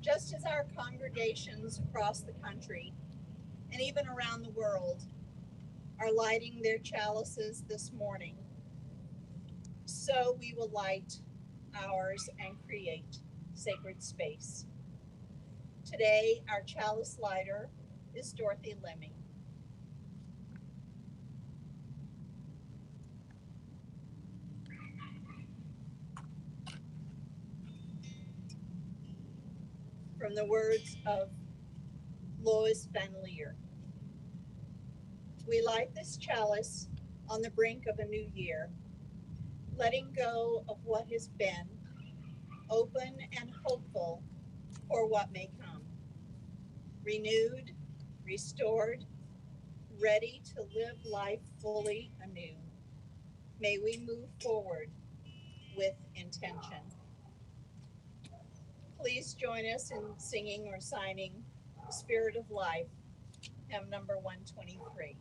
Just as our congregations across the country and even around the world are lighting their chalices this morning, so we will light ours and create sacred space. Today, our chalice lighter is Dorothy Lemming. From the words of Lois Van Leer. We light this chalice on the brink of a new year, letting go of what has been, open and hopeful for what may come. Renewed, restored, ready to live life fully anew. May we move forward with intention. Please join us in singing or signing The Spirit of Life, hymn number 123.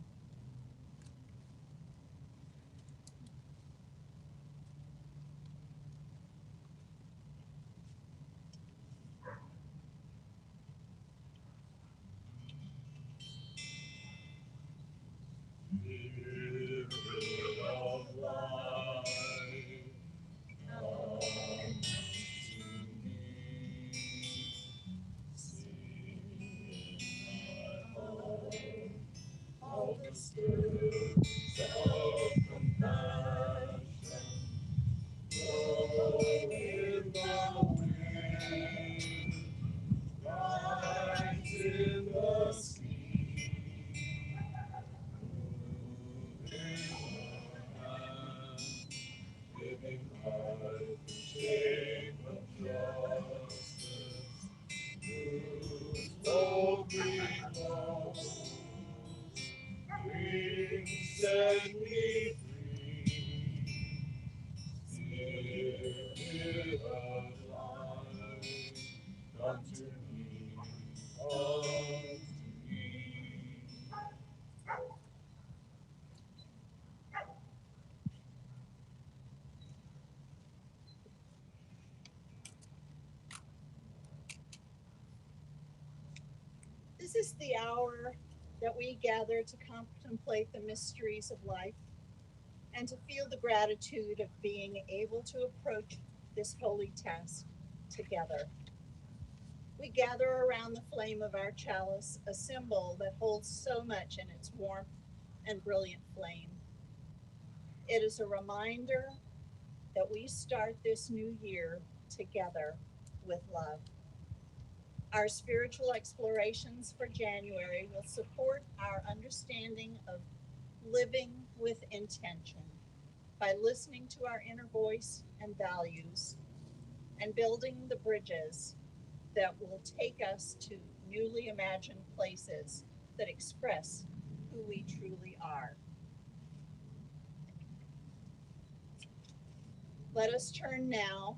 This is the hour that we gather to contemplate the mysteries of life and to feel the gratitude of being able to approach this holy task together. We gather around the flame of our chalice, a symbol that holds so much in its warmth and brilliant flame. It is a reminder that we start this new year together with love. Our spiritual explorations for January will support our understanding of living with intention by listening to our inner voice and values and building the bridges that will take us to newly imagined places that express who we truly are. Let us turn now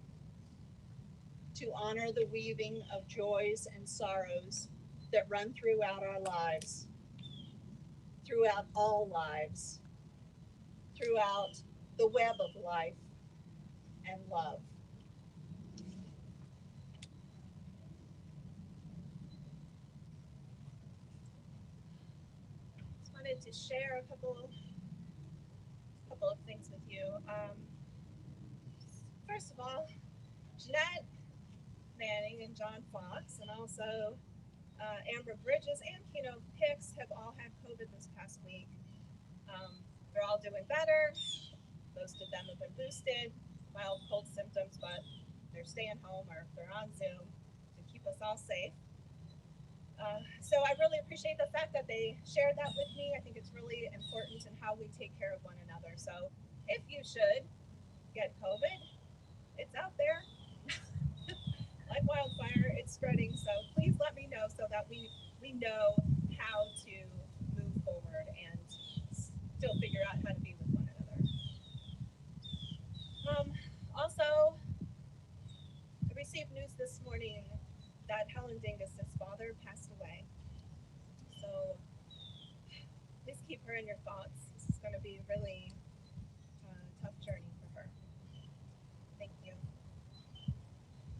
to honor the weaving of joys and sorrows that run throughout our lives, throughout all lives, throughout the web of life and love. Just wanted to share a couple of things with you. First of all, Jeanette Manning and John Fox, and also Amber Bridges and Keno Hicks have all had COVID this past week. They're all doing better. Most of them have been boosted, mild cold symptoms, but they're staying home or they're on Zoom to keep us all safe. So I really appreciate the fact that they shared that with me. I think it's really important in how we take care of one another. So if you should get COVID, it's out there. Like wildfire, it's spreading. So please let me know so that we know how to move forward and still figure out how to be with one another. Also, I received news this morning that Helen Dingus's father passed away. So please keep her in your thoughts. This is going to be a really tough journey for her. Thank you.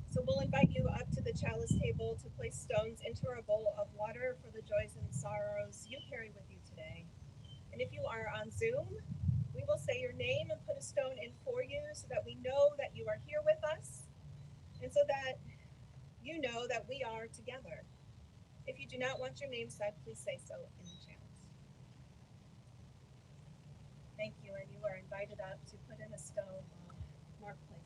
So we'll invite you up to the chalice table to place stones into our bowl of water for the joys and sorrows you carry with you today. And if you are on Zoom, we will say your name and put a stone in for you so that we know that you are here with us and so that you know that we are together. If you do not want your name said, please say so in the chat. Thank you, and you are invited up to put in a stone on Mark Place.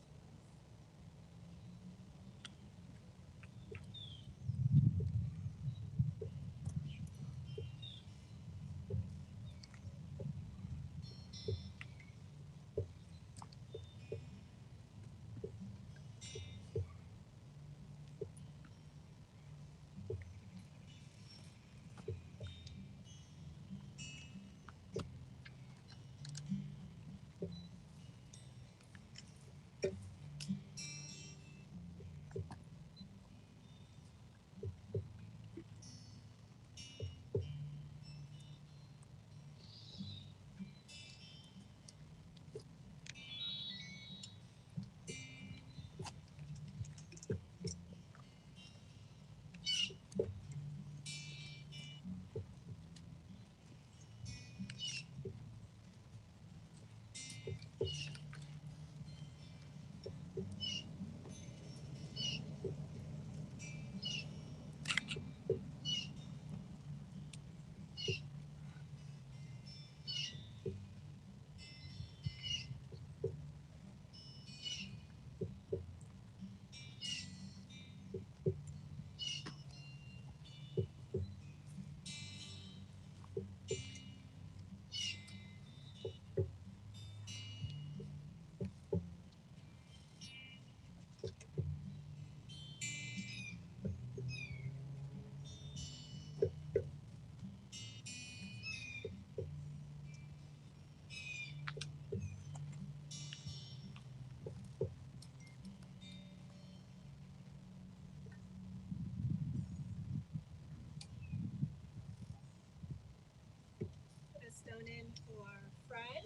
Put a stone in for Fred,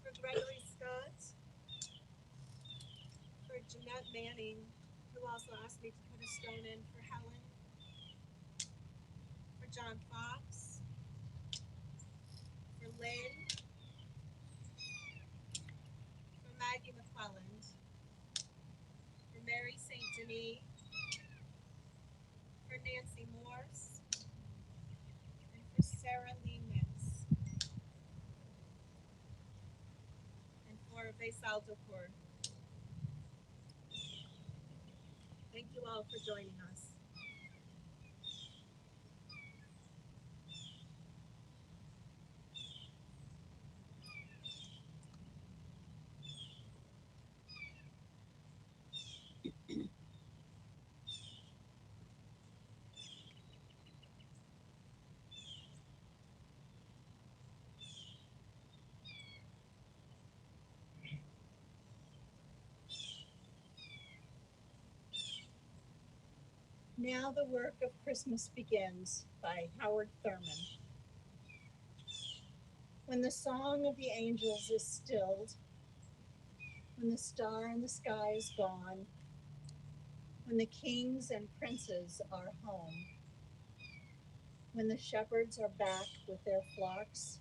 for Gregory Scott, for Jeanette Manning, who also asked me to put a stone in for Helen, for John Fox, for Lynn, for Maggie McClelland, for Mary St. Denis, for Nancy Morse, and for Sarah Lee Mintz, and for Baisal Dokur. Thank you all for joining us. Now the Work of Christmas Begins by Howard Thurman. When the song of the angels is stilled, when the star in the sky is gone, when the kings and princes are home, when the shepherds are back with their flocks,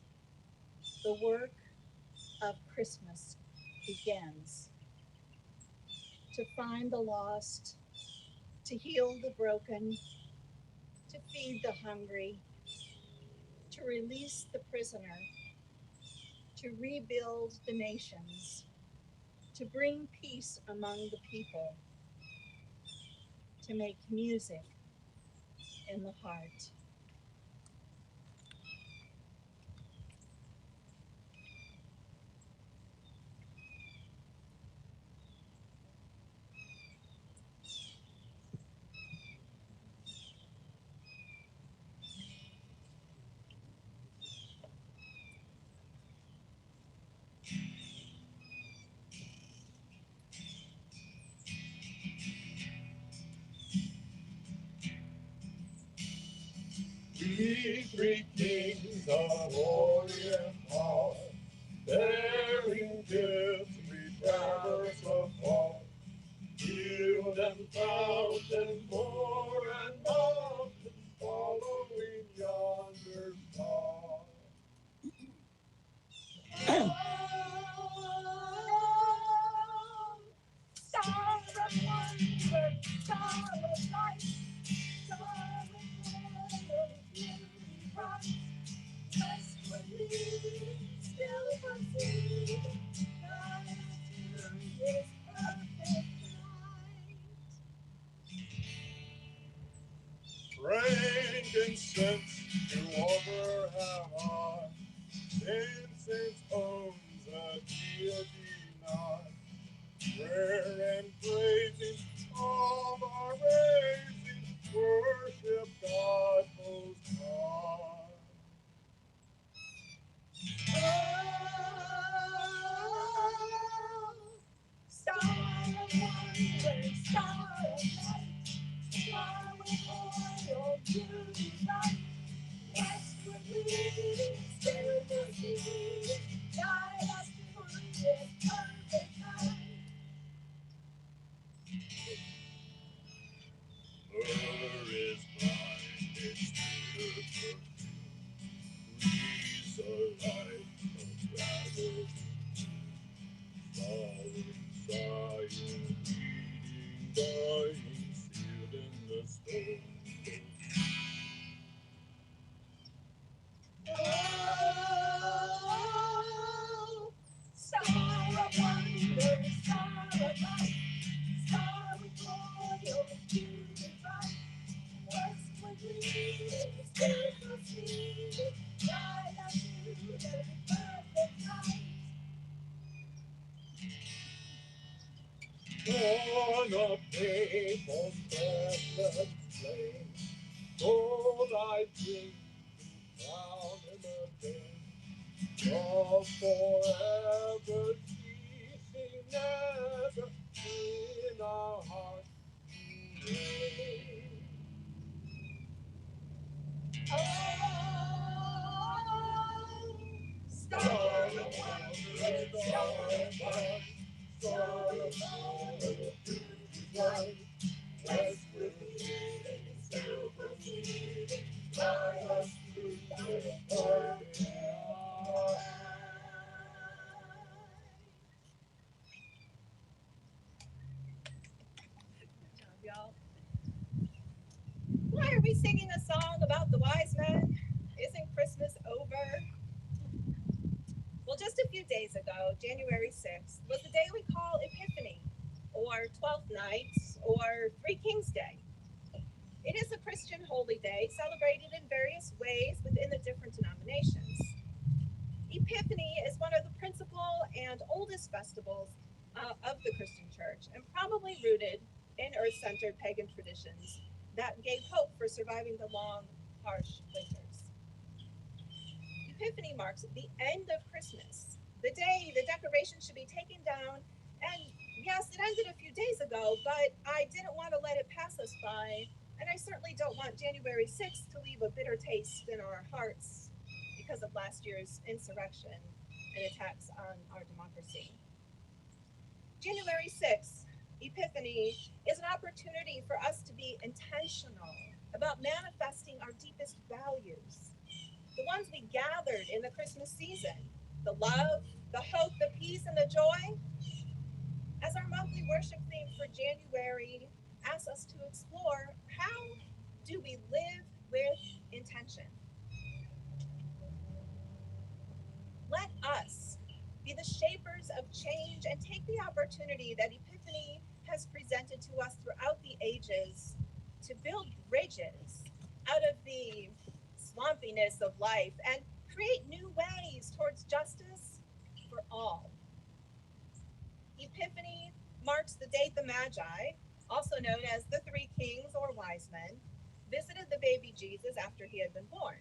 the work of Christmas begins. To find the lost, to heal the broken, to feed the hungry, to release the prisoner, to rebuild the nations, to bring peace among the people, to make music in the heart. We three kings of Orient are, bearing gifts we traverse the fall, healed and sweet, guide us to this perfect light. Frankincense to offer our heart, incense owns a deity not. Prayer and praising of our raising, worship God most high. Oh, star of wonder, star of light, star with oil, beauty bright, westward leading, still the sea, guide us through this perfect night. Myrrh is blind, its bitter perfume breathes a light of gratitude. Falling Zion, leading, dying, sealed in the stone. Oh, star of wonder, star of light, star with royal beauty bright, westward leading, still the sea, guide us to the perfect night. On a pave on Bethlehem's plain, gold I bring to crown him again. Love forever, ceasing never in our hearts to reign. Oh, star of wonder, star of light, star with royal beauty bright, westward leading, still proceeding, guide us through the perfect night. Good job, y'all. Why are we singing a song about the wise men? Isn't Christmas over? Well, just a few days ago, January 6th, was the day we call Epiphany, or Twelfth Night, or Three Kings Day. It is a Christian holy day celebrated in various ways within the different denominations. Epiphany is one of the principal and oldest festivals of the Christian church, and probably rooted in earth-centered pagan traditions that gave hope for surviving the long, harsh winters. Epiphany marks the end of Christmas, the day the decorations should be taken down. And yes, it ended a few days ago, but I didn't want to let it pass us by, and I certainly don't want January 6th to leave a bitter taste in our hearts because of last year's insurrection and attacks on our democracy. January 6th, Epiphany, is an opportunity for us to be intentional about manifesting our deepest values, the ones we gathered in the Christmas season: the love, the hope, the peace, and the joy. As our monthly worship theme for January asks us to explore, how do we live with intention? Let us be the shapers of change and take the opportunity that Epiphany has presented to us throughout the ages to build bridges out of the swampiness of life and create new ways towards justice for all. Epiphany marks the date the Magi, also known as the Three Kings or Wise Men, visited the baby Jesus after he had been born.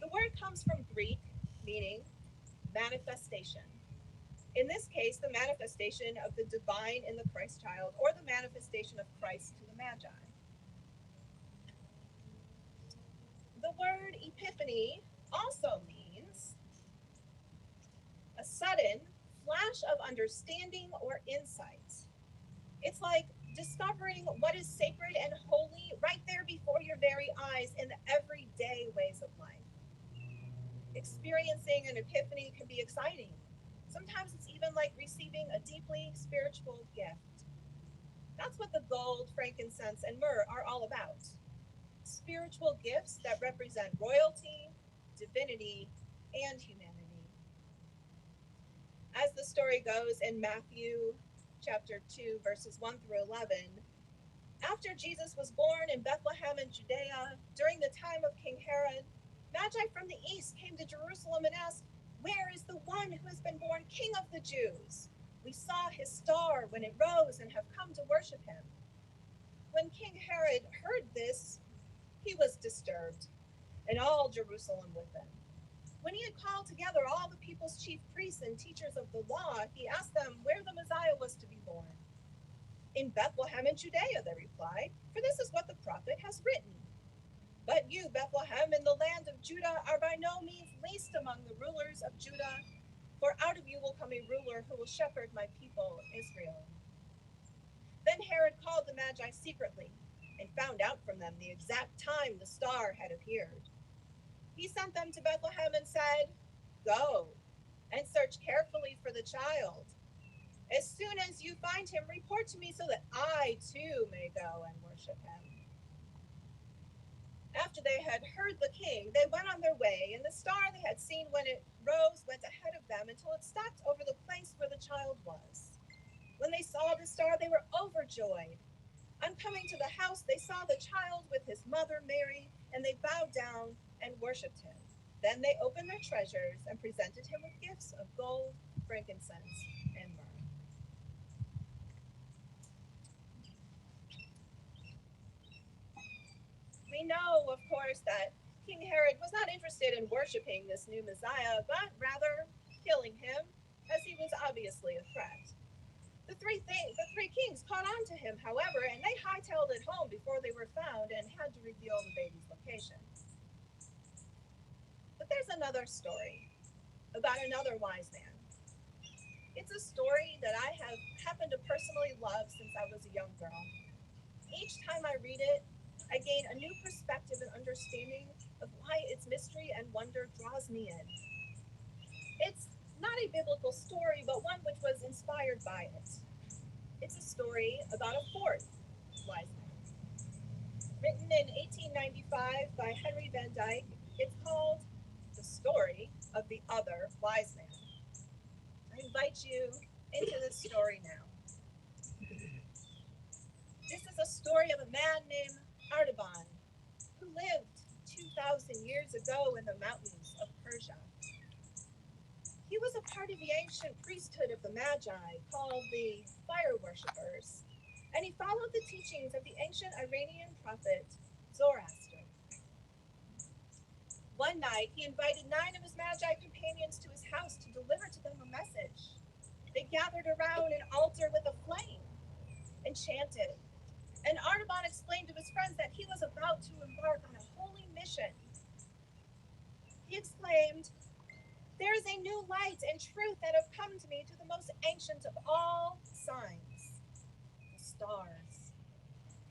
The word comes from Greek, meaning manifestation. In this case, the manifestation of the divine in the Christ child, or the manifestation of Christ to the Magi. The word epiphany also means a sudden flash of understanding or insight. It's like discovering what is sacred and holy right there before your very eyes in the everyday ways of life. Experiencing an epiphany can be exciting. Sometimes it's even like receiving a deeply spiritual gift. That's what the gold, frankincense, and myrrh are all about. Spiritual gifts that represent royalty, divinity, and humanity. the story goes in Matthew chapter 2, verses 1 through 11, after Jesus was born in Bethlehem in Judea, during the time of King Herod, Magi from the east came to Jerusalem and asked, "Where is the one who has been born King of the Jews? We saw his star when it rose and have come to worship him." When King Herod heard this, he was disturbed, and all Jerusalem with him. When he had called together all the people's chief priests and teachers of the law, he asked them where the Messiah was to be born. "In Bethlehem in Judea," they replied, "for this is what the prophet has written. But you, Bethlehem, in the land of Judah, are by no means least among the rulers of Judah, for out of you will come a ruler who will shepherd my people, Israel." Then Herod called the Magi secretly and found out from them the exact time the star had appeared. He sent them to Bethlehem and said, "Go and search carefully for the child. As soon as you find him, report to me so that I too may go and worship him." After they had heard the king, they went on their way, and the star they had seen when it rose went ahead of them until it stopped over the place where the child was. When they saw the star, they were overjoyed. On coming to the house, they saw the child with his mother Mary, and they bowed down and worshipped him. Then they opened their treasures and presented him with gifts of gold, frankincense, and myrrh. We know, of course, that King Herod was not interested in worshiping this new Messiah, but rather killing him, as he was obviously a threat. The three kings caught on to him, however, and they hightailed it home before they were found and had to reveal the baby's location. But there's another story about another wise man. It's a story that I have happened to personally love since I was a young girl. Each time I read it, I gain a new perspective and understanding of why its mystery and wonder draws me in. It's not a biblical story, but one which was inspired by it. It's a story about a fourth wise man. Written in 1895 by Henry Van Dyke, it's called The Story of the Other Wise Man. I invite you into this story now. This is a story of a man named Artaban, who lived 2,000 years ago in the mountains of Persia. He was a part of the ancient priesthood of the Magi, called the fire worshippers, and he followed the teachings of the ancient Iranian prophet Zoroaster. One night, he invited 9 of his Magi companions to his house to deliver to them a message. They gathered around an altar with a flame and chanted. And Artaban explained to his friends that he was about to embark on a holy mission. He exclaimed, "There is a new light and truth that have come to me through the most ancient of all signs, the stars.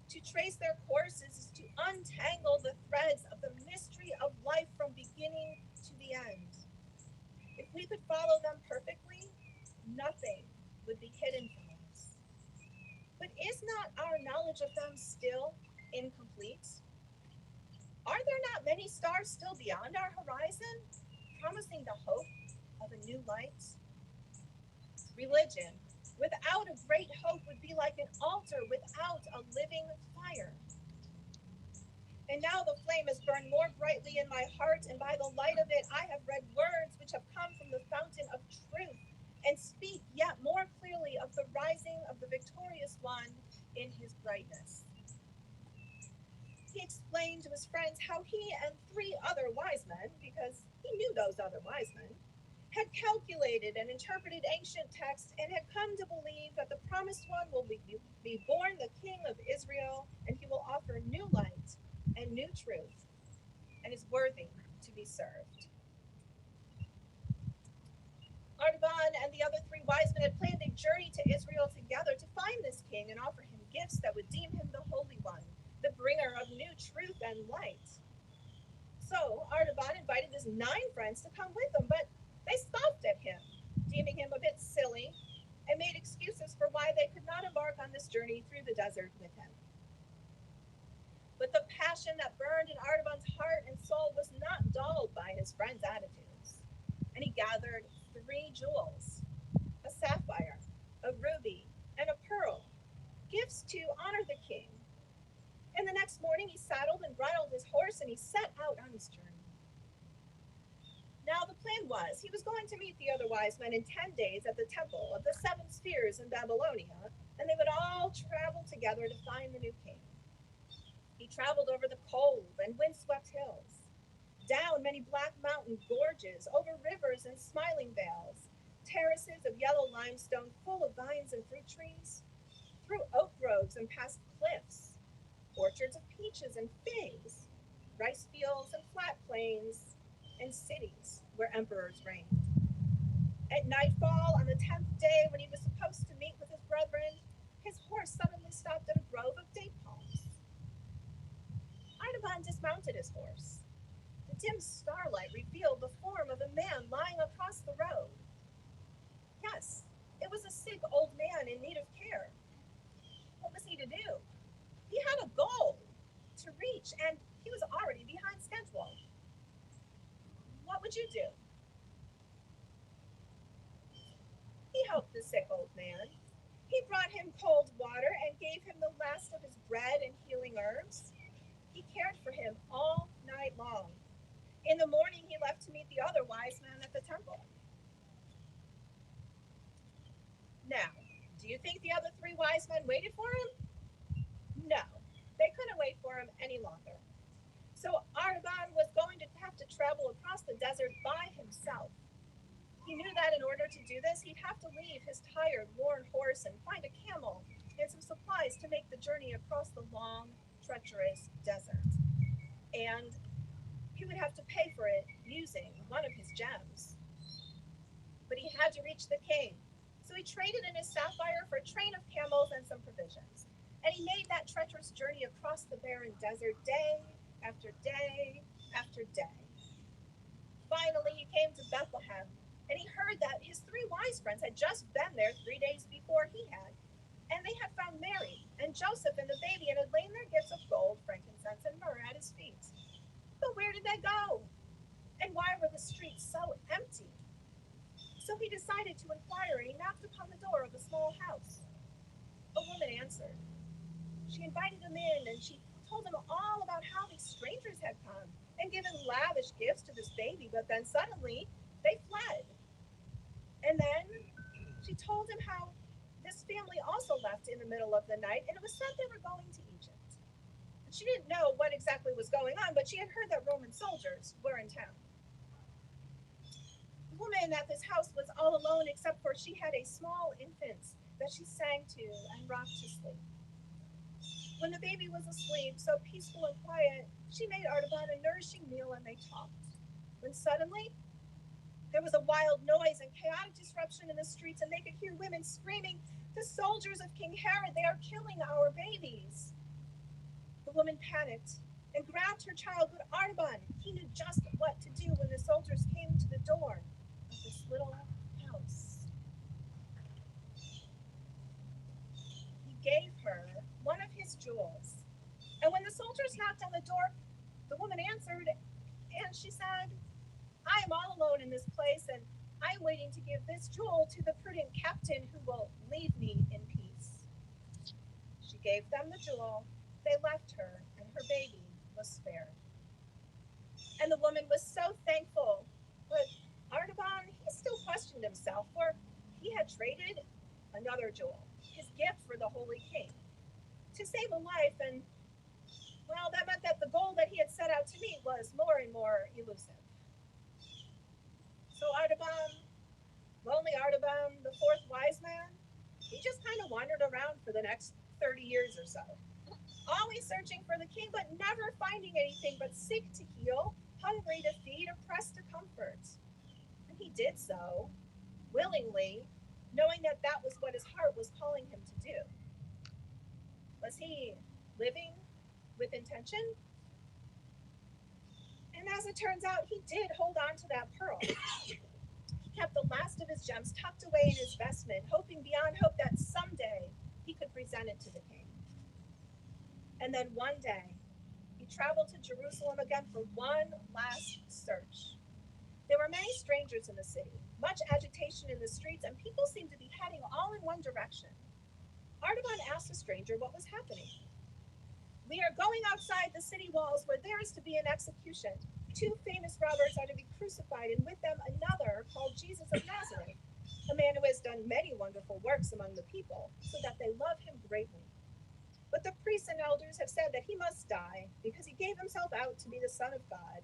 To trace their courses is to untangle the threads of the mystery of life from beginning to the end. If we could follow them perfectly, nothing would be hidden from us. But is not our knowledge of them still incomplete? Are there not many stars still beyond our horizon, promising the hope of a new light? Religion without a great hope would be like an altar without a living fire. And now the flame has burned more brightly in my heart, and by the light of it I have read words which have come from the fountain of truth, and speak yet more clearly of the rising of the victorious one in his brightness." He explained to his friends how he and 3 other wise men, because he knew those other wise men, had calculated and interpreted ancient texts and had come to believe that the promised one will be born the King of Israel, and he will offer new light and new truth, and is worthy to be served. Artaban and the other 3 wise men had planned a journey to Israel together to find this king and offer him gifts that would deem him the Holy One, the bringer of new truth and light. So Artaban invited his 9 friends to come with him, but they scoffed at him, deeming him a bit silly, and made excuses for why they could not embark on this journey through the desert with him. But the passion that burned in Artaban's heart and soul was not dulled by his friends' attitudes, and he gathered 3 jewels, next morning he saddled and bridled his horse and he set out on his journey. Now the plan was he was going to meet the other wise men in 10 days at the temple of the seven spheres in Babylonia, and they would all travel together to find the new king. He traveled over the cold and windswept hills, down many black mountain gorges, over rivers and smiling vales, terraces of yellow limestone full of vines and fruit trees, through oak groves and past cliffs, orchards of peaches and figs, rice fields and flat plains, and cities where emperors reigned. At nightfall on the 10th day, when he was supposed to meet with his brethren, his horse suddenly stopped at a grove of date palms. Artaban dismounted his horse. The dim starlight revealed the form of a man lying across the road. Yes, it was a sick old man in need of care. What was he to do? He had a goal to reach, and he was already behind schedule. What would you do? He helped the sick old man. He brought him cold water and gave him the last of his bread and healing herbs. He cared for him all night long. In the morning, he left to meet the other wise men at the temple. Now, do you think the other three wise men waited for him? No, they couldn't wait for him any longer. So Artaban was going to have to travel across the desert by himself. He knew that in order to do this, he'd have to leave his tired, worn horse and find a camel and some supplies to make the journey across the long, treacherous desert. And he would have to pay for it using one of his gems. But he had to reach the king, so he traded in his sapphire for a train of camels and some provisions. And he made that treacherous journey across the barren desert day after day after day. Finally, he came to Bethlehem, and he heard that his three wise friends had just been there 3 days before he had, and they had found Mary and Joseph and the baby and had laid their gifts of gold, frankincense, and myrrh at his feet. But where did they go? And why were the streets so empty? So he decided to inquire, and he knocked upon the door of a small house. A woman answered. She invited him in, and she told him all about how these strangers had come and given lavish gifts to this baby, but then suddenly they fled. And then she told him how this family also left in the middle of the night, and it was said they were going to Egypt. She didn't know what exactly was going on, but she had heard that Roman soldiers were in town. The woman at this house was all alone, except for she had a small infant that she sang to and rocked to sleep. When the baby was asleep, so peaceful and quiet, she made Artaban a nourishing meal and they talked. When suddenly, there was a wild noise and chaotic disruption in the streets, and they could hear women screaming, "The soldiers of King Herod, they are killing our babies." The woman panicked and grabbed her child, but Artaban, he knew just what to do when the soldiers came to the door of this little house. He gave her one of his jewels. And when the soldiers knocked on the door, the woman answered, and she said, "I am all alone in this place, and I am waiting to give this jewel to the prudent captain who will leave me in peace." She gave them the jewel, they left her, and her baby was spared. And the woman was so thankful, but Artaban, he still questioned himself, for he had traded another jewel, his gift for the Holy King, to save a life, and, well, that meant that the goal that he had set out to meet was more and more elusive. So Artaban, lonely Artaban, the fourth wise man, he just kind of wandered around for the next 30 years or so, always searching for the king, but never finding anything but sick to heal, hungry to feed, oppressed to comfort. And he did so willingly, knowing that that was what his heart was calling him to do. Was he living with intention? And as it turns out, he did hold on to that pearl. He kept the last of his gems tucked away in his vestment, hoping beyond hope that someday he could present it to the king. And then one day, he traveled to Jerusalem again for one last search. There were many strangers in the city, much agitation in the streets, and people seemed to be heading all in one direction. Artaban asked the stranger what was happening. We are going outside the city walls where there is to be an execution. 2 famous robbers are to be crucified, and with them another called Jesus of Nazareth, a man who has done many wonderful works among the people, so that they love him greatly. But the priests and elders have said that he must die, because he gave himself out to be the Son of God.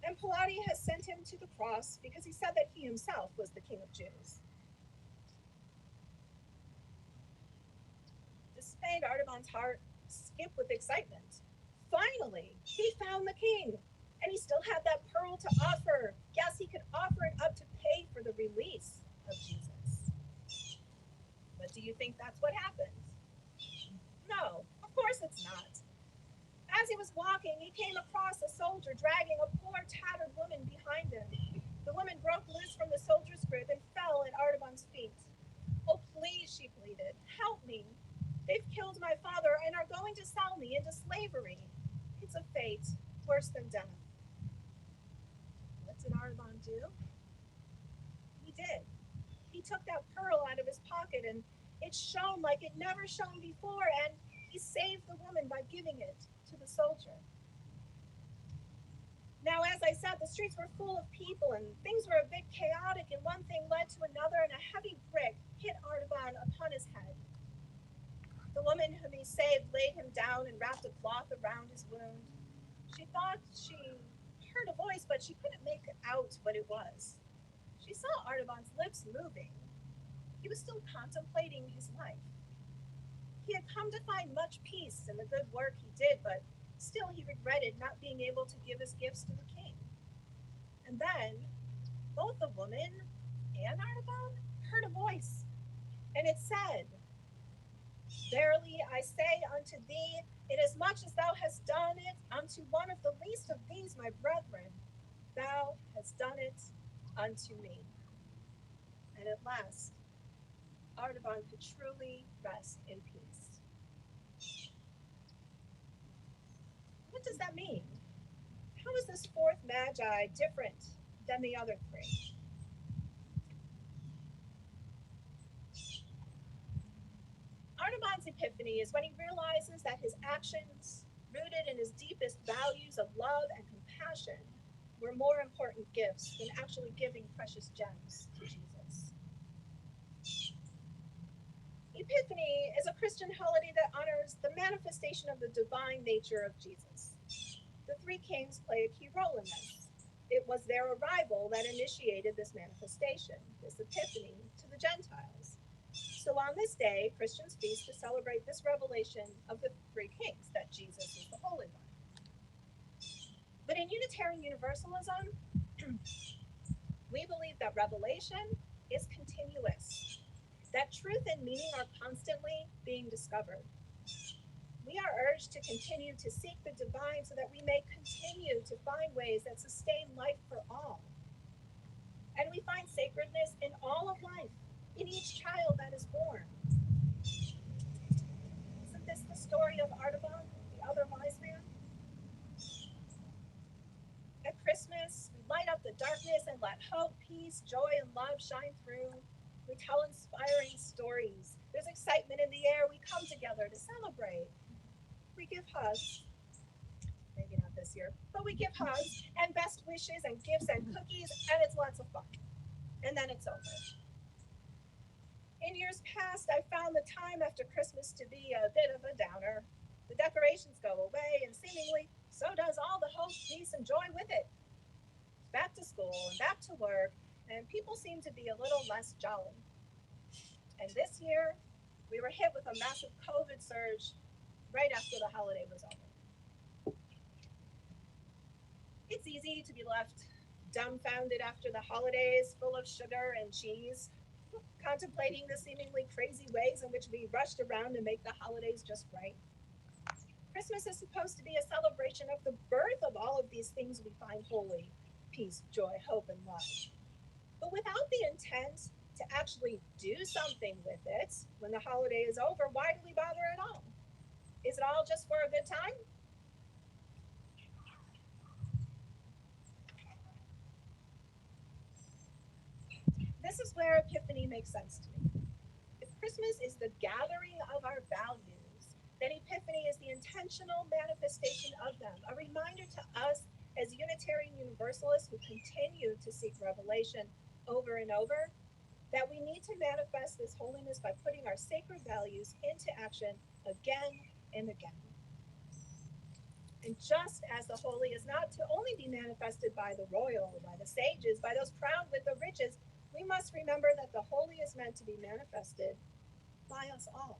And Pilate has sent him to the cross, because he said that he himself was the King of Jews. This made Artaban's heart skip with excitement. Finally, he found the king, and he still had that pearl to offer. Yes, he could offer it up to pay for the release of Jesus. But do you think that's what happened? No, of course it's not. As he was walking, he came across a soldier dragging a poor, tattered woman behind him. The woman broke loose from the soldier's grip and fell at Artaban's feet. Oh, please, she pleaded, help me. They've killed my father and are going to sell me into slavery. It's a fate worse than death. What did Artaban do? He did. He took that pearl out of his pocket, and it shone like it never shone before, and he saved the woman by giving it to the soldier. Now, as I said, the streets were full of people, and things were a bit chaotic, and one thing led to another, and a heavy brick hit Artaban upon his head. The woman whom he saved laid him down and wrapped a cloth around his wound. She thought she heard a voice, but she couldn't make out what it was. She saw Artaban's lips moving. He was still contemplating his life. He had come to find much peace in the good work he did, but still he regretted not being able to give his gifts to the king. And then both the woman and Artaban heard a voice, and it said, Verily I say unto thee, inasmuch as thou hast done it unto one of the least of these my brethren, thou hast done it unto me. And at last, Artaban could truly rest in peace. What does that mean? How is this fourth magi different than the other 3? Artaban's epiphany is when he realizes that his actions, rooted in his deepest values of love and compassion, were more important gifts than actually giving precious gems to Jesus. Epiphany is a Christian holiday that honors the manifestation of the divine nature of Jesus. The 3 kings play a key role in this. It was their arrival that initiated this manifestation, this epiphany, to the Gentiles. So on this day, Christians feast to celebrate this revelation of the 3 kings, that Jesus is the Holy One. But in Unitarian Universalism, we believe that revelation is continuous, that truth and meaning are constantly being discovered. We are urged to continue to seek the divine so that we may continue to find ways that sustain life for all. And we find sacredness in all of life, in each child that is born. Isn't this the story of Artaban, the other wise man? At Christmas, we light up the darkness and let hope, peace, joy, and love shine through. We tell inspiring stories. There's excitement in the air. We come together to celebrate. We give hugs. Maybe not this year, but we give hugs and best wishes and gifts and cookies, and it's lots of fun. And then it's over. In years past, I found the time after Christmas to be a bit of a downer. The decorations go away, and seemingly so does all the hope, peace, and joy with it. Back to school and back to work, and people seem to be a little less jolly. And this year, we were hit with a massive COVID surge right after the holiday was over. It's easy to be left dumbfounded after the holidays, full of sugar and cheese, contemplating the seemingly crazy ways in which we rushed around to make the holidays just right. Christmas is supposed to be a celebration of the birth of all of these things we find holy: peace, joy, hope, and love. But without the intent to actually do something with it when the holiday is over, why do we bother at all? Is it all just for a good time? This is where Epiphany makes sense to me. If Christmas is the gathering of our values, That Epiphany is the intentional manifestation of them, a reminder to us as Unitarian Universalists who continue to seek revelation over and over, that we need to manifest this holiness by putting our sacred values into action again and again. And just as the holy is not to only be manifested by the royal, by the sages, by those crowned with the riches, we must remember that the holy is meant to be manifested by us all.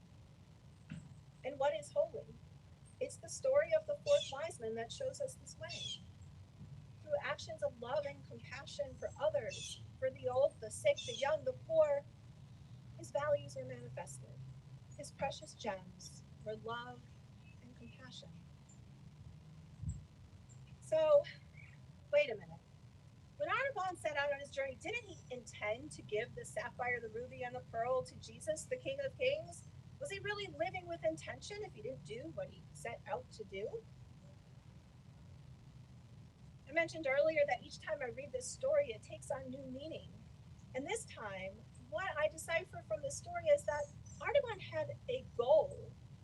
And what is holy? It's the story of the fourth wise man that shows us this way. Through actions of love and compassion for others, for the old, the sick, the young, the poor, his values are manifested. His precious gems were love and compassion. So, wait a minute. When Artaban set out on his journey, didn't he intend to give the sapphire, the ruby, and the pearl to Jesus, the King of Kings? Was he really living with intention if he didn't do what he set out to do? I mentioned earlier that each time I read this story, it takes on new meaning. And this time, what I decipher from this story is that Artaban had a goal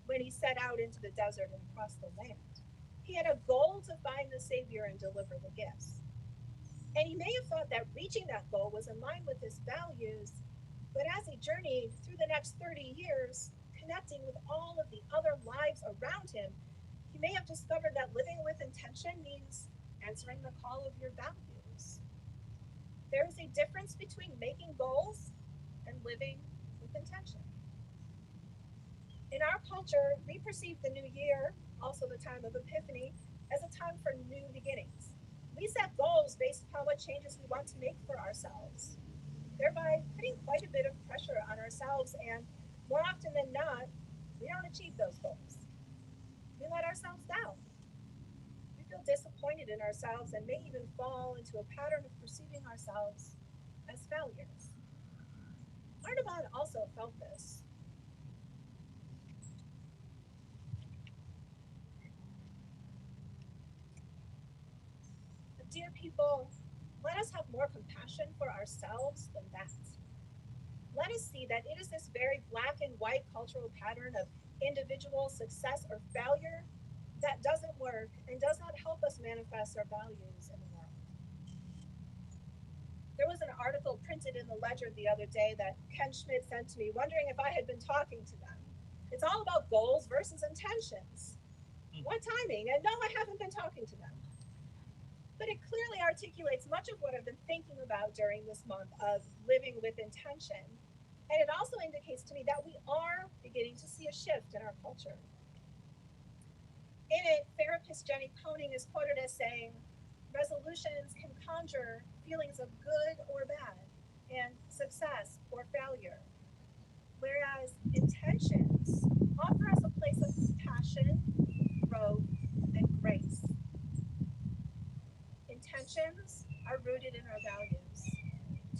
when he set out into the desert and across the land. He had a goal to find the Savior and deliver the gifts. And he may have thought that reaching that goal was in line with his values, but as he journeyed through the next 30 years, connecting with all of the other lives around him, he may have discovered that living with intention means answering the call of your values. There is a difference between making goals and living with intention. In our culture, we perceive the new year, also the time of Epiphany, as a time for new beginnings. We set goals based upon what changes we want to make for ourselves, thereby putting quite a bit of pressure on ourselves, and more often than not, we don't achieve those goals. We let ourselves down. We feel disappointed in ourselves and may even fall into a pattern of perceiving ourselves as failures. Artaban also felt this. But dear people, let us have more compassion for ourselves than that. Let us see that it is this very black and white cultural pattern of individual success or failure that doesn't work and does not help us manifest our values in the world. There was an article printed in the Ledger the other day that Ken Schmidt sent to me, wondering if I had been talking to them. It's all about goals versus intentions. What timing? And no, I haven't been talking to them. But it clearly articulates much of what I've been thinking about during this month of living with intention. And it also indicates to me that we are beginning to see a shift in our culture. In it, therapist Jenny Koning is quoted as saying, resolutions can conjure feelings of good or bad, and success or failure, whereas intentions offer us a place of compassion, growth, and grace. Intentions are rooted in our values.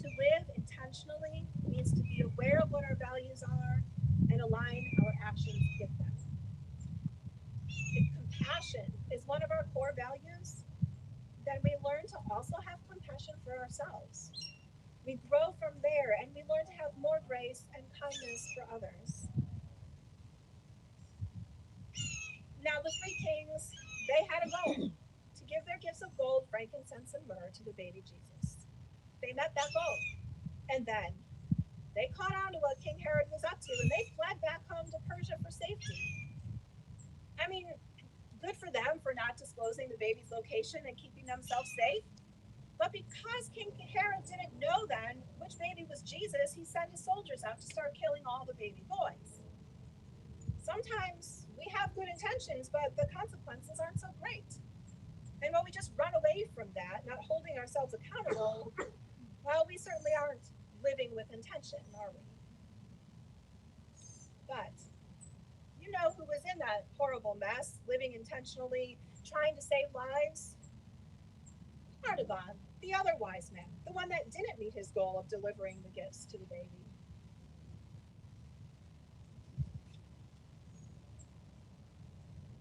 To live intentionally means to be aware of what our values are and align our actions with them. If compassion is one of our core values, then we learn to also have compassion for ourselves. We grow from there and we learn to have more grace and kindness for others. Now, the three kings, they had a goal to give their gifts of gold, frankincense, and myrrh to the baby Jesus. They met that goal. And then they caught on to what King Herod was up to and they fled back home to Persia for safety. I mean, good for them for not disclosing the baby's location and keeping themselves safe. But because King Herod didn't know then which baby was Jesus, he sent his soldiers out to start killing all the baby boys. Sometimes we have good intentions, but the consequences aren't so great. And when we just run away from that, not holding ourselves accountable, well, we certainly aren't living with intention, are we? But you know who was in that horrible mess, living intentionally, trying to save lives? Artaban, the other wise man, the one that didn't meet his goal of delivering the gifts to the baby.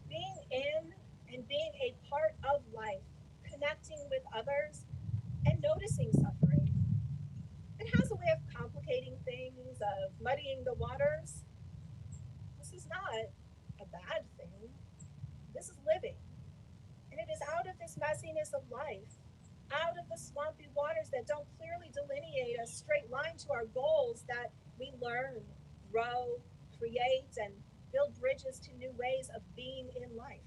Being in and being a part of life, connecting with others, and noticing suffering. It has a way of complicating things, of muddying the waters. This is not a bad thing. This is living. And it is out of this messiness of life, out of the swampy waters that don't clearly delineate a straight line to our goals, that we learn, grow, create, and build bridges to new ways of being in life.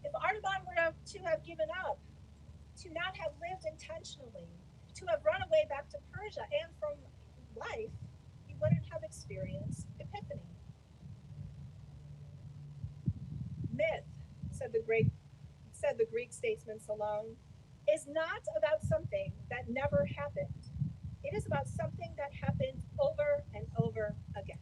If Artaban were to have given up, to not have lived intentionally, to have run away back to Persia and from life, he wouldn't have experienced Epiphany. Myth, said the Greek statesman Solon, is not about something that never happened. It is about something that happened over and over again.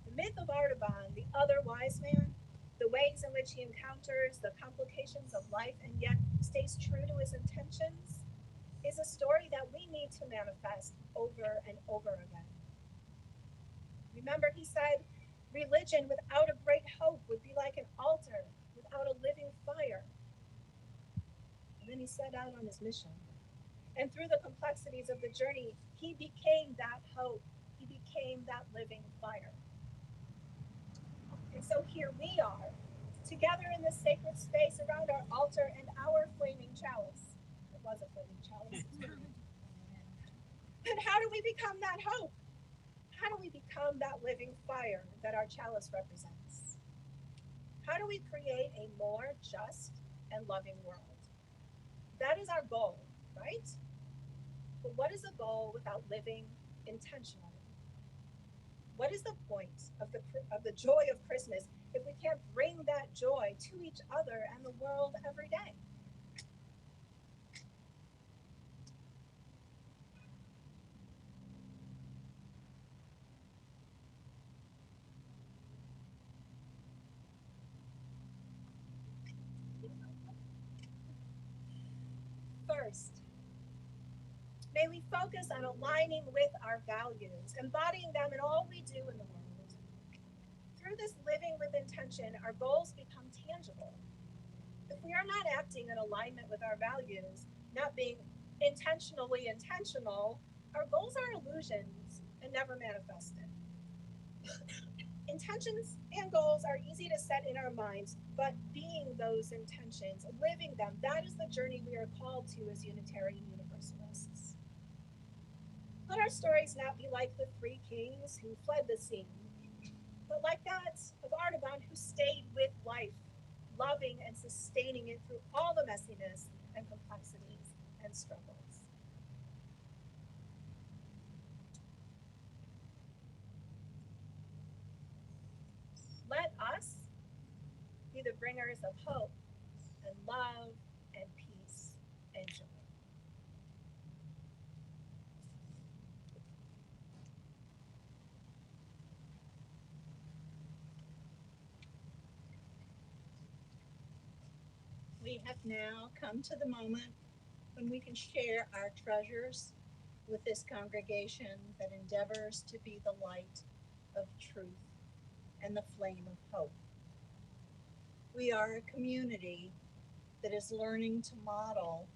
The myth of Artaban, the other wise man, the ways in which he encounters the complications of life and yet stays true to his intentions, is a story that we need to manifest over and over again. Remember, he said, religion without a great hope would be like an altar without a living fire. And then he set out on his mission. And through the complexities of the journey, he became that hope. He became that living fire. And so here we are, together in this sacred space around our altar and our flaming chalice. It was a flaming chalice. And how do we become that hope? How do we become that living fire that our chalice represents? How do we create a more just and loving world? That is our goal, right? But what is a goal without living intentionally? What is the point of the joy of Christmas if we can't bring that joy to each other and the world every day? First, may we focus on aligning with our values, embodying them in all we do in the world. Through this living with intention, our goals become tangible. If we are not acting in alignment with our values, not being intentionally intentional, our goals are illusions and never manifested. Intentions and goals are easy to set in our minds, but being those intentions, living them, that is the journey we are called to as Unitarian Universalists. Let our stories not be like the three kings who fled the scene, but like that of Artaban, who stayed with life, loving and sustaining it through all the messiness and complexities and struggles. Let us be the bringers of hope and love and peace and joy. We have now come to the moment when we can share our treasures with this congregation that endeavors to be the light of truth and the flame of hope. We are a community that is learning to model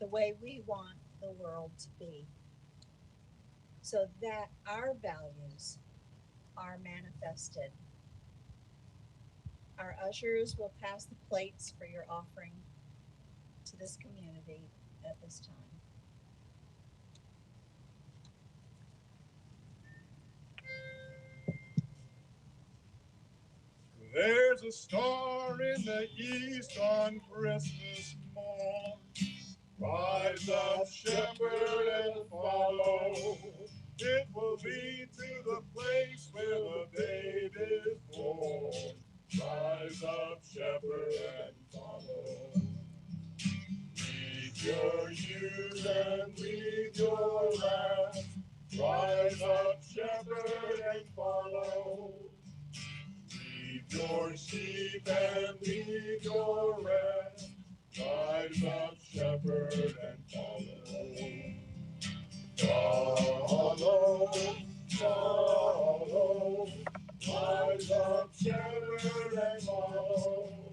the way we want the world to be, so that our values are manifested. Our ushers will pass the plates for your offering to this community at this time. There's a star in the east on Christmas morn. Rise up, shepherd, and follow. It will lead to the place where the babe is born. Rise up, shepherd, and follow. Lead your youth and lead your lambs. Rise up, shepherd, and follow. Lead your sheep and lead your rest. Rise up, shepherd, and follow. Follow, follow. Rise up, shepherd, and follow.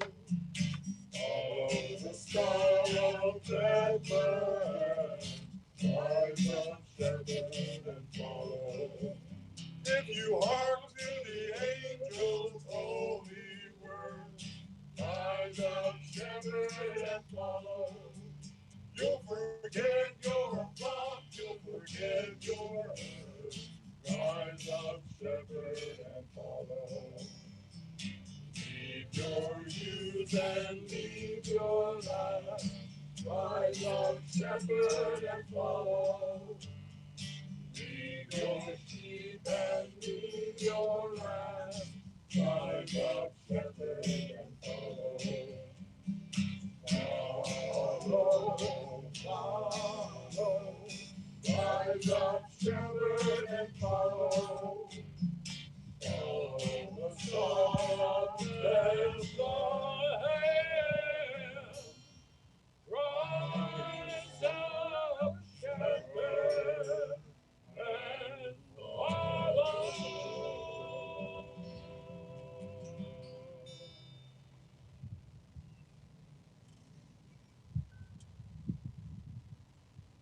Follow the star of Bethlehem. Rise up, shepherd, and follow. If you hark to with your herd. Rise up, shepherd, and follow. Leave your youth and leave your land. Rise up, shepherd, and follow. Leave your sheep and leave your land. Rise up, shepherd, and follow. Follow, follow. Rise up, shepherd, and follow. Follow the song of Bethlehem. Rise up, shepherd, and follow.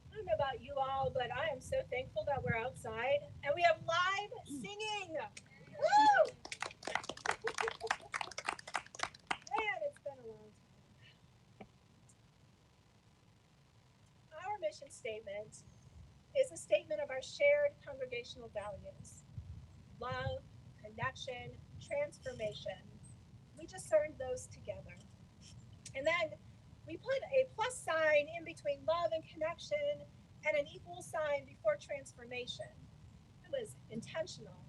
I don't know about you all, but I am so thankful that we're outside and we have live singing. Woo! Man, it's been a long time. Our mission statement is a statement of our shared congregational values: love, connection, transformation. We discerned those together. And then we put a plus sign in between love and connection and an equal sign before transformation. It was intentional.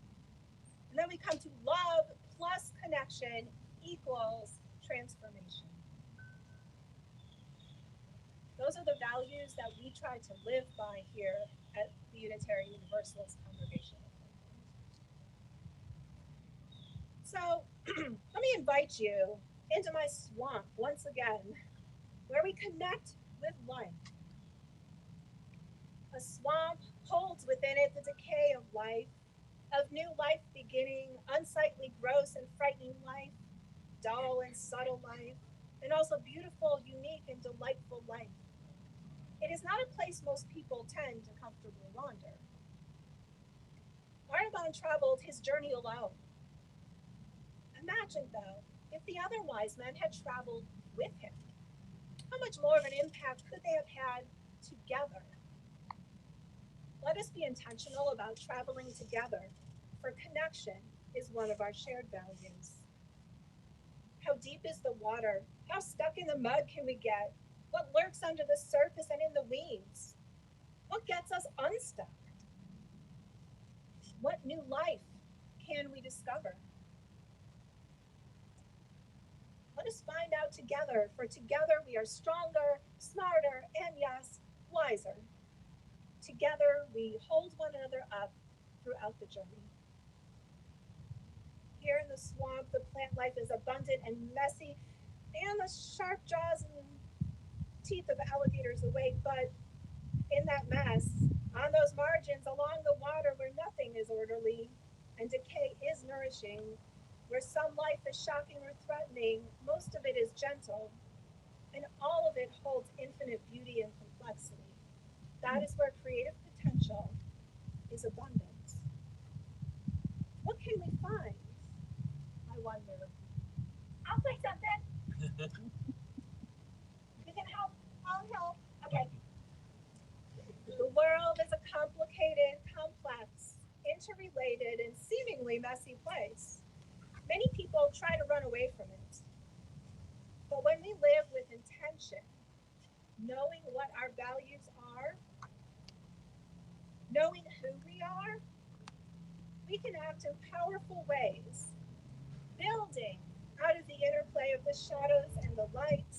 And then we come to love plus connection equals transformation. Those are the values that we try to live by here at the Unitarian Universalist congregation. So let me invite you into my swamp once again, where we connect with life. A swamp holds within it the decay of life, of new life beginning, unsightly, gross, and frightening life, dull and subtle life, and also beautiful, unique, and delightful life. It is not a place most people tend to comfortably wander. Artaban traveled his journey alone. Imagine, though, if the other wise men had traveled with him. How much more of an impact could they have had together? Let us be intentional about traveling together, for connection is one of our shared values. How deep is the water? How stuck in the mud can we get? What lurks under the surface and in the weeds? What gets us unstuck? What new life can we discover? Let us find out together, for together we are stronger, smarter, and yes, wiser. Together we hold one another up throughout the journey. Here in the swamp, the plant life is abundant and messy, and the sharp jaws and teeth of alligators await, but in that mess, on those margins, along the water where nothing is orderly and decay is nourishing, where some life is shocking or threatening, most of it is gentle, and all of it holds infinite beauty and complexity. That is where creative potential is abundant. What can we find? I wonder. I'll say something. You can help. I'll help. Okay. The world is a complicated, complex, interrelated, and seemingly messy place. Many people try to run away from it. But when we live with intention, knowing what our values are, knowing who we are, we can act in powerful ways, building out of the interplay of the shadows and the light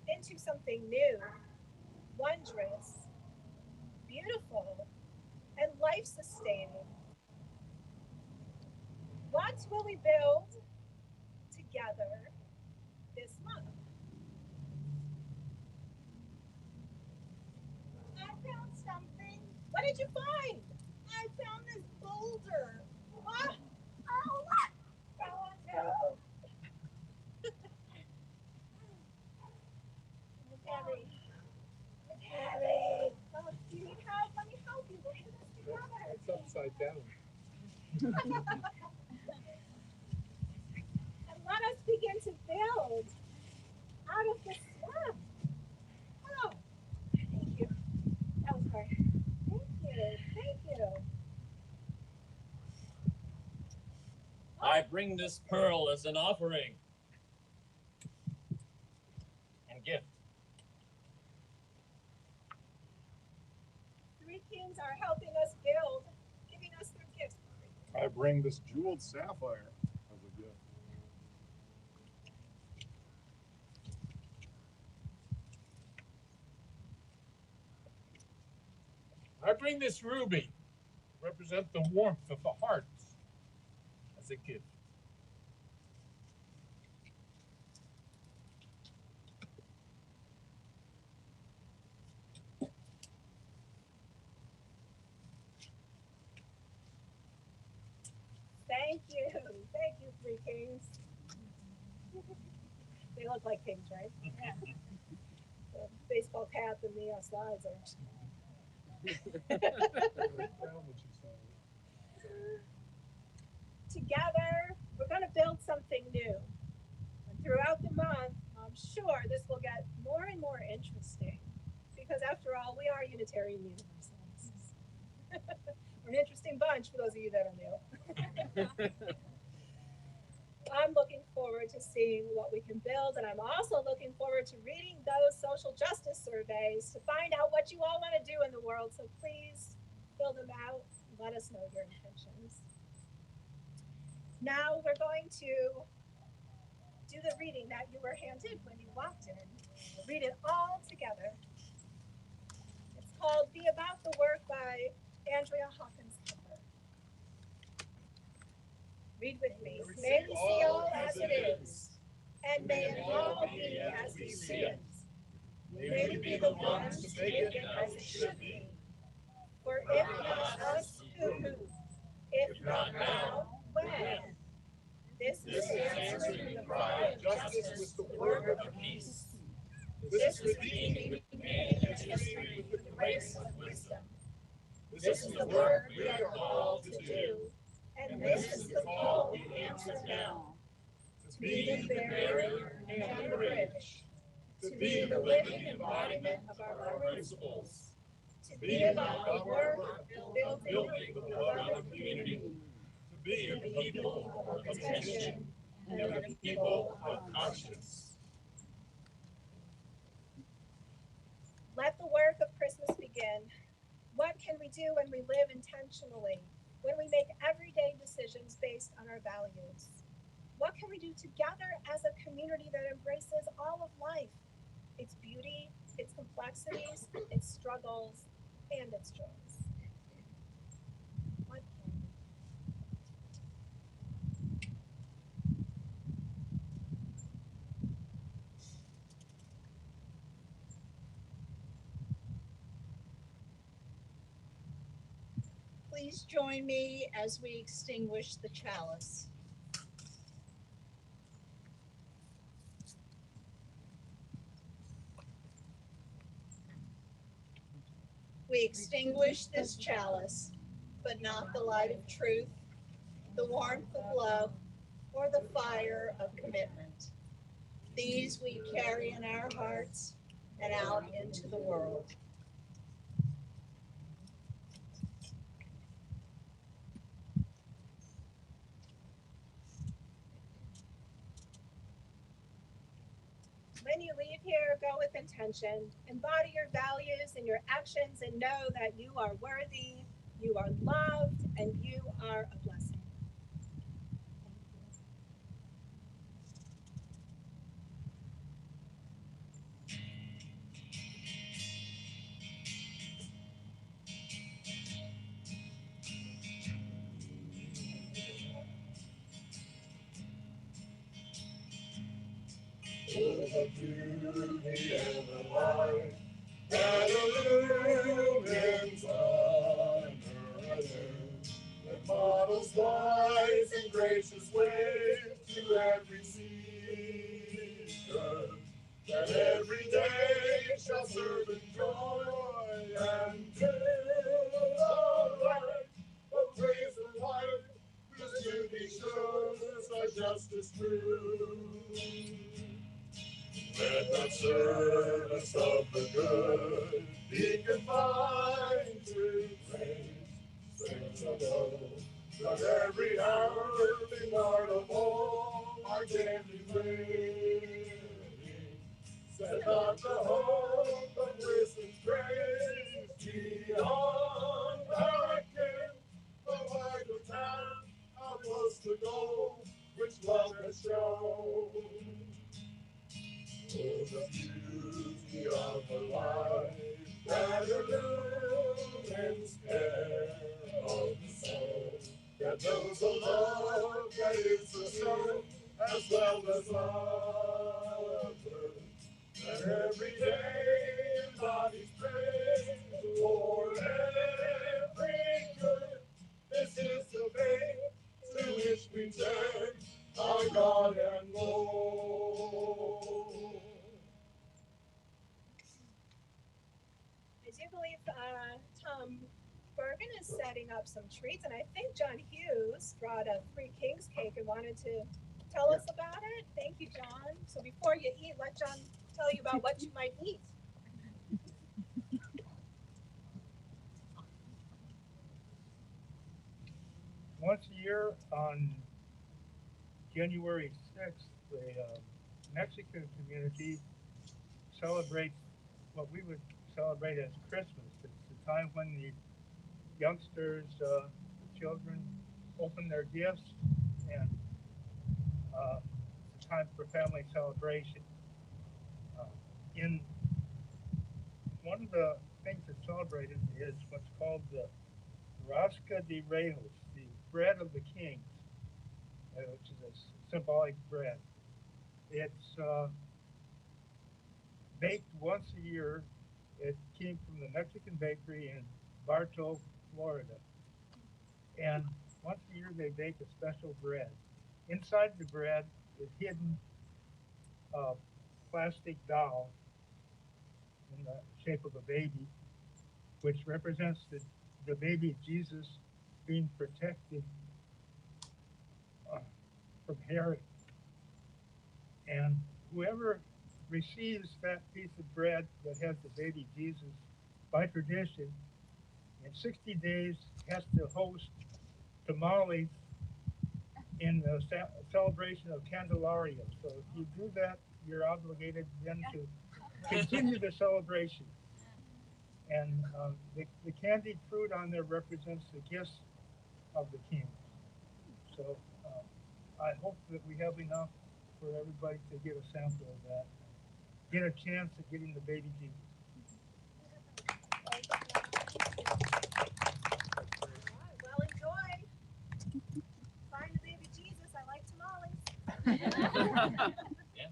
into something new, wondrous, beautiful, and life-sustaining. What will we build together this month? I found something. What did you find? I found this boulder. What? Oh, what? Oh, no. Heavy. Heavy. Oh, do you need help? Let me help you. We'll do this together. It's upside down. And let us begin to build out of this swamp. Oh, thank you. That was hard. I bring this pearl as an offering and gift. Three kings are helping us build, giving us their gifts. I bring this jeweled sapphire as a gift. I bring this ruby to represent the warmth of the heart as a gift. Thank you, three kings. They look like kings, right? Yeah. The baseball cap and the slides are. Together, we're going to build something new. And throughout the month, I'm sure this will get more and more interesting because, after all, we are Unitarian Universalists. We're an interesting bunch for those of you that are new. I'm looking forward to seeing what we can build, and I'm also looking forward to reading those social justice surveys to find out what you all want to do in the world. So please fill them out and let us know your intentions. Now we're going to do the reading that you were handed when you walked in. We'll read it all together. It's called Be About the Work by Andrea Hawkins Hepper. Read with me. May we see all as it is, and may it all be as we see it. May we be the ones to make it as it should be. For if not us, who? If not now, when? This is answering the cry of justice with the word of peace. This is redeeming the pain of history with the grace of wisdom. This is the work we are called to do. And this is the call we answer now. To be the barrier and the bridge. To be the living embodiment of our principles. To be about the work of building the beloved community. To be a people of attention and a people of conscience. Let the work of Christmas begin. What can we do when we live intentionally? When we make everyday decisions based on our values? What can we do together as a community that embraces all of life? Its beauty, its complexities, its struggles, and its joys. What can we do? Please join me as we extinguish the chalice. We extinguish this chalice, but not the light of truth, the warmth of love, or the fire of commitment. These we carry in our hearts and out into the world. When you leave here, go with intention. Embody your values in your actions and know that you are worthy, you are loved, and you are a blessing. The beauty and the light that illumines under a moon, that models wise and gracious ways to every seeker, that every day shall serve in joy and fill the light of praise and life, whose beauty shows our justice true. Let the service of the good be confined our daily bread. Set up the hope of wisdom's grace beyond our ken. The vital time, how close to go, which love has shown. Oh, the beauty of a life that illumines care of the soul, that knows the love that is the soul, as well as love. And every day embodies praise for every good. This is the faith to which we turn our God and Lord. I do believe Tom Bergen is setting up some treats, and I think John Hughes brought a Three Kings cake and wanted to tell us about it. Thank you, John. So before you eat, let John tell you about what you might eat. Once a year on January 6th, the Mexican community celebrates what we would celebrate as Christmas. It's the time when the youngsters, the children, open their gifts, and it's a time for family celebration. In one of the things that's celebrated is what's called the Rosca de Reyes, the bread of the kings, which is a symbolic bread. It's baked once a year. It came from the Mexican bakery in Bartow, Florida. And once a year they bake a special bread. Inside the bread is hidden a plastic doll in the shape of a baby, which represents the baby Jesus being protected from Herod. And whoever receives that piece of bread that has the baby Jesus, by tradition, in 60 days has to host tamales in the celebration of Candelaria. So if you do that, you're obligated then to continue the celebration. And the candied fruit on there represents the gifts of the king. So I hope that we have enough for everybody to get a sample of that. Get a chance at getting the baby Jesus. Well, enjoy. Find the baby Jesus. I like tamales. Yeah.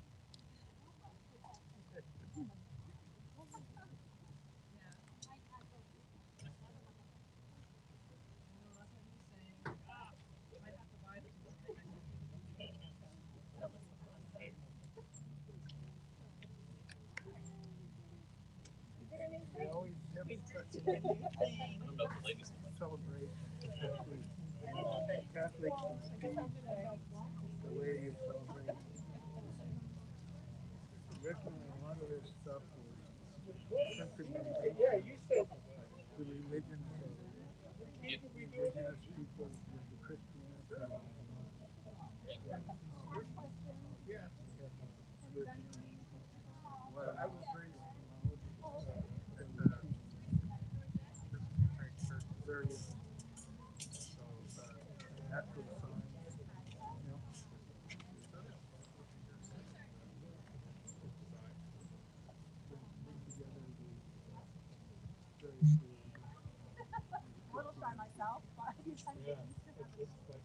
We always have such a I don't know the latest one. celebration, especially Catholics and Steves, the way you celebrate. Originally, a lot of this stuff was synchronization the religions of indigenous people with the Christianity. Well, I was raised various natural signs, you know. A little shy myself, but Yeah, it's like